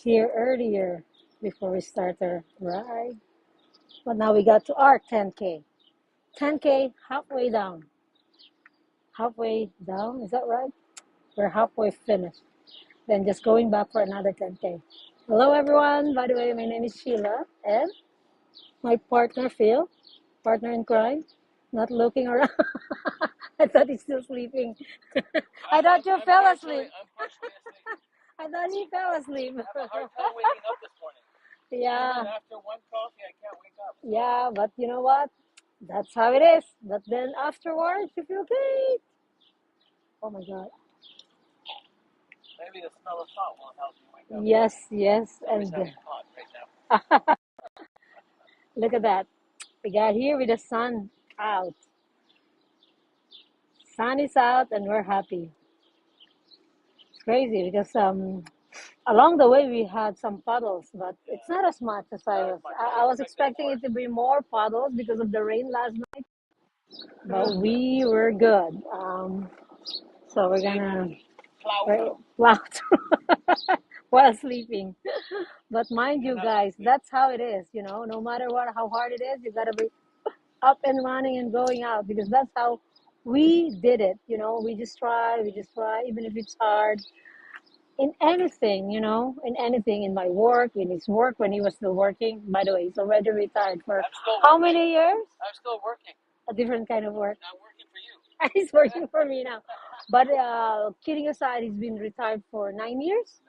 here earlier before we start our ride. But now we got to our 10K. 10K, halfway down. Halfway down, is that right? We're halfway finished. Then just going back for another 10K. Hello, everyone. By the way, my name is Sheila and my partner, Phil, partner in crime, not looking around. I thought he's still sleeping. I thought you fell asleep. I'm partially asleep. I thought he fell asleep. I have a hard time waking up this morning. Yeah, Even after one coffee, I can't wake up. yeah, but you know what? That's how it is. But then afterwards, you feel great. Oh my God. Maybe the smell of salt will help you wake up. Yes, yes. I'm always And having hot right now. look at that. We got here with the sun out. Sun is out and we're happy. It's crazy because along the way we had some puddles, but it's not as much as Not as much. I was expecting more. it to be more puddles because of the rain last night, but we were good. So we're gonna Plow through. plow through while sleeping. But mind you You're not guys, sleeping. that's how it is, no matter what, how hard it is, you gotta be up and running and going out because that's how we did it. We just try, even if it's hard. In anything, in anything, in my work, in his work when he was still working. By the way, he's already retired for I'm still how working. many years? I'm still working. A different kind of work. I'm working for you. He's working for me now. But kidding aside, he's been retired for 9 years.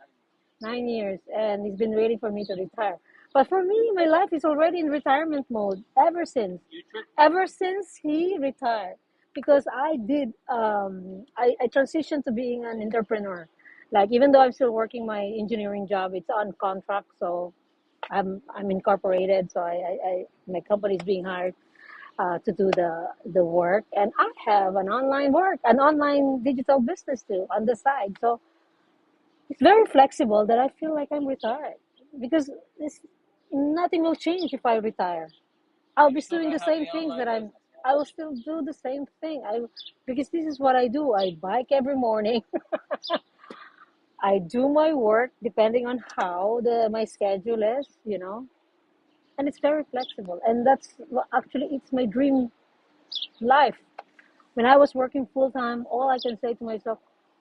9 years, and he's been waiting for me to retire. But for me, my life is already in retirement mode ever since. You tricked me. Ever since he retired, because I transitioned to being an entrepreneur. Like even though I'm still working my engineering job, it's on contract, so I'm incorporated, so my company is being hired to do the work, and I have an online digital business too on the side. So it's very flexible that I feel like I'm retired because this, nothing will change if I retire. I'll You be still doing the gotta have same the things online that business. I will still do the same thing. Because this is what I do. I bike every morning. I do my work depending on how my schedule is, and it's very flexible. And actually it's my dream life. When I was working full time, all I can say to myself,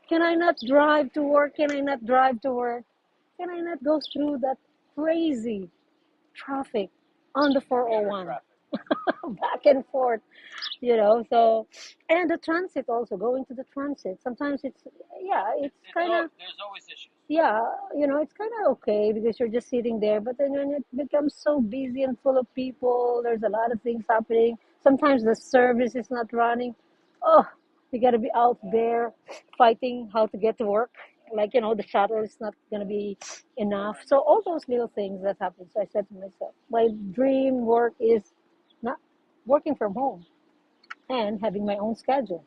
can I not drive to work? Can I not drive to work? Can I not go through that crazy traffic on the Mirror 401? traffic. Back and forth. So, and the transit also, going to the transit. Sometimes it's kind of, There's always issues. it's kind of okay because you're just sitting there. But then when it becomes so busy and full of people, there's a lot of things happening. Sometimes the service is not running. Oh, you got to be out there fighting how to get to work. Like, the shuttle is not going to be enough. So all those little things that happen. So I said to myself, my dream work is not working from home and having my own schedule.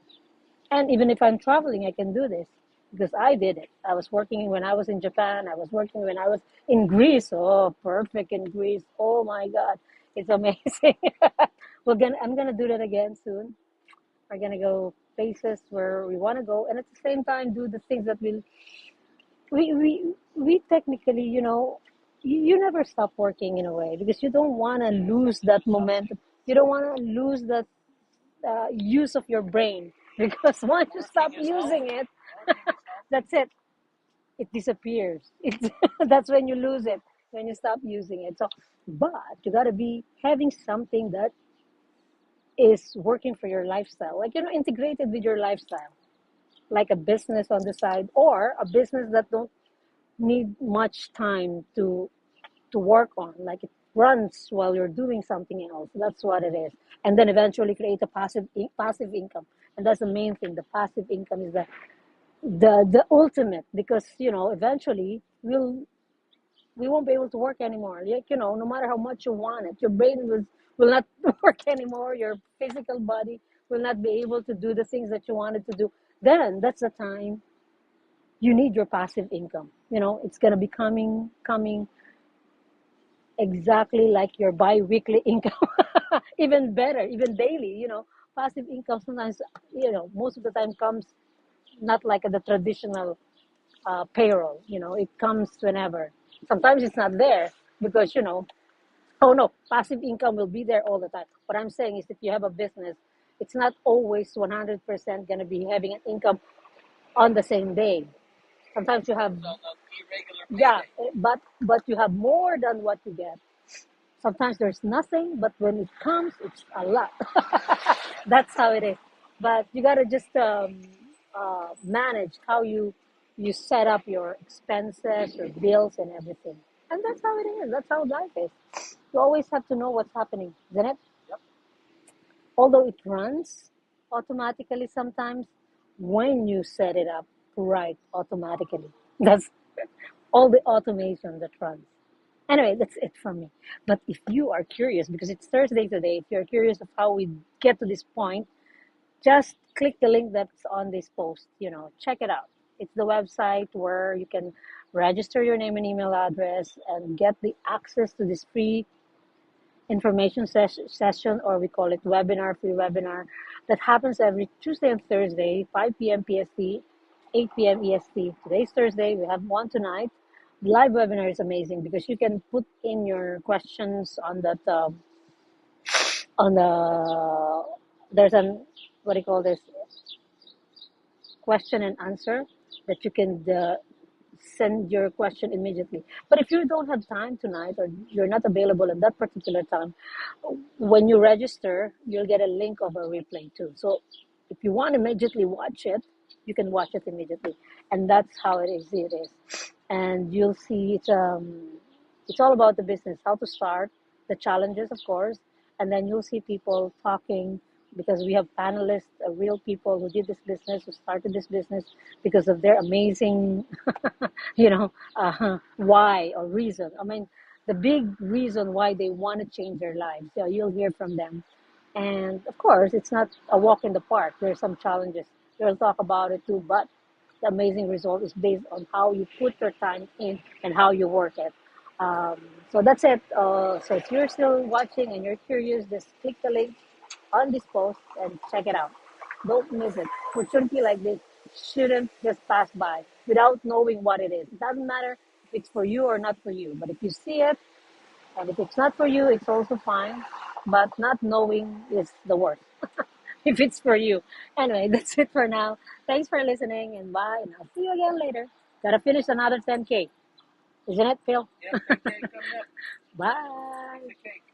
And even if I'm traveling, I can do this because I did it. I was working when I was in Japan. I was working when I was in Greece. Oh, perfect in Greece. Oh my God, it's amazing. I'm gonna do that again soon. We're gonna go places where we want to go, and at the same time do the things that we technically, you never stop working in a way because you don't want to lose that momentum. You don't want to lose that use of your brain because once you stop Working is using healthy. it, Working is healthy. that's it. It disappears. That's when you lose it, when you stop using it. So, but you got to be having something that is working for your lifestyle, like integrated with your lifestyle, like a business on the side or a business that don't need much time to work on, like it runs while you're doing something else. That's what it is. And then eventually create a passive income. And that's the main thing. The passive income is the ultimate because eventually we won't be able to work anymore. Like, no matter how much you want it, your brain will not work anymore. Your physical body will not be able to do the things that you wanted to do. Then that's the time you need your passive income. It's gonna be coming exactly like your bi-weekly income. Even better, even daily. Passive income sometimes, most of the time comes not like the traditional payroll. It comes whenever. Sometimes it's not there because, oh no, passive income will be there all the time. What I'm saying is if you have a business, it's not always 100% going to be having an income on the same day. Sometimes you have, So an irregular yeah, payday. but you have more than what you get. Sometimes there's nothing, but when it comes, it's a lot. That's how it is. But you gotta just manage how you set up your expenses, your bills, and everything. And that's how it is. That's how life is. You always have to know what's happening, isn't it? Yep. Although it runs automatically sometimes when you set it up right automatically. That's all the automation that runs. Anyway, that's it from me. But if you are curious, because it's Thursday today, if you're curious of how we get to this point, just click the link that's on this post. Check it out. It's the website where you can register your name and email address and get the access to this free information session, or we call it webinar, free webinar, that happens every Tuesday and Thursday, 5 p.m. PST, 8 p.m. EST. Today's Thursday. We have one tonight. The live webinar is amazing because you can put in your questions on that on the there's an what do you call this, question and answer, that you can send your question immediately. But if you don't have time tonight or you're not available at that particular time, when you register, you'll get a link of a replay too. So if you want to immediately watch it, you can watch it immediately. And that's how it is. It is. And you'll see it's all about the business, how to start, the challenges, of course, and then you'll see people talking because we have panelists, real people who did this business, who started this business because of their amazing, why or reason. I mean, the big reason why they want to change their lives. So you'll hear from them. And of course, it's not a walk in the park. There's some challenges. We'll talk about it too, but the amazing result is based on how you put your time in and how you work it. Um, so that's it. So if you're still watching and you're curious, just click the link on this post and check it out. Don't miss it. Opportunity like this shouldn't just pass by without knowing what it is. It doesn't matter if it's for you or not for you, but if you see it and if it's not for you, it's also fine. But not knowing is the worst if it's for you. Anyway, that's it for now. Thanks for listening and bye. And I'll see you again later. Gotta finish another 10K. Isn't it, Phil? Yeah, 10K coming up. Bye. The cake.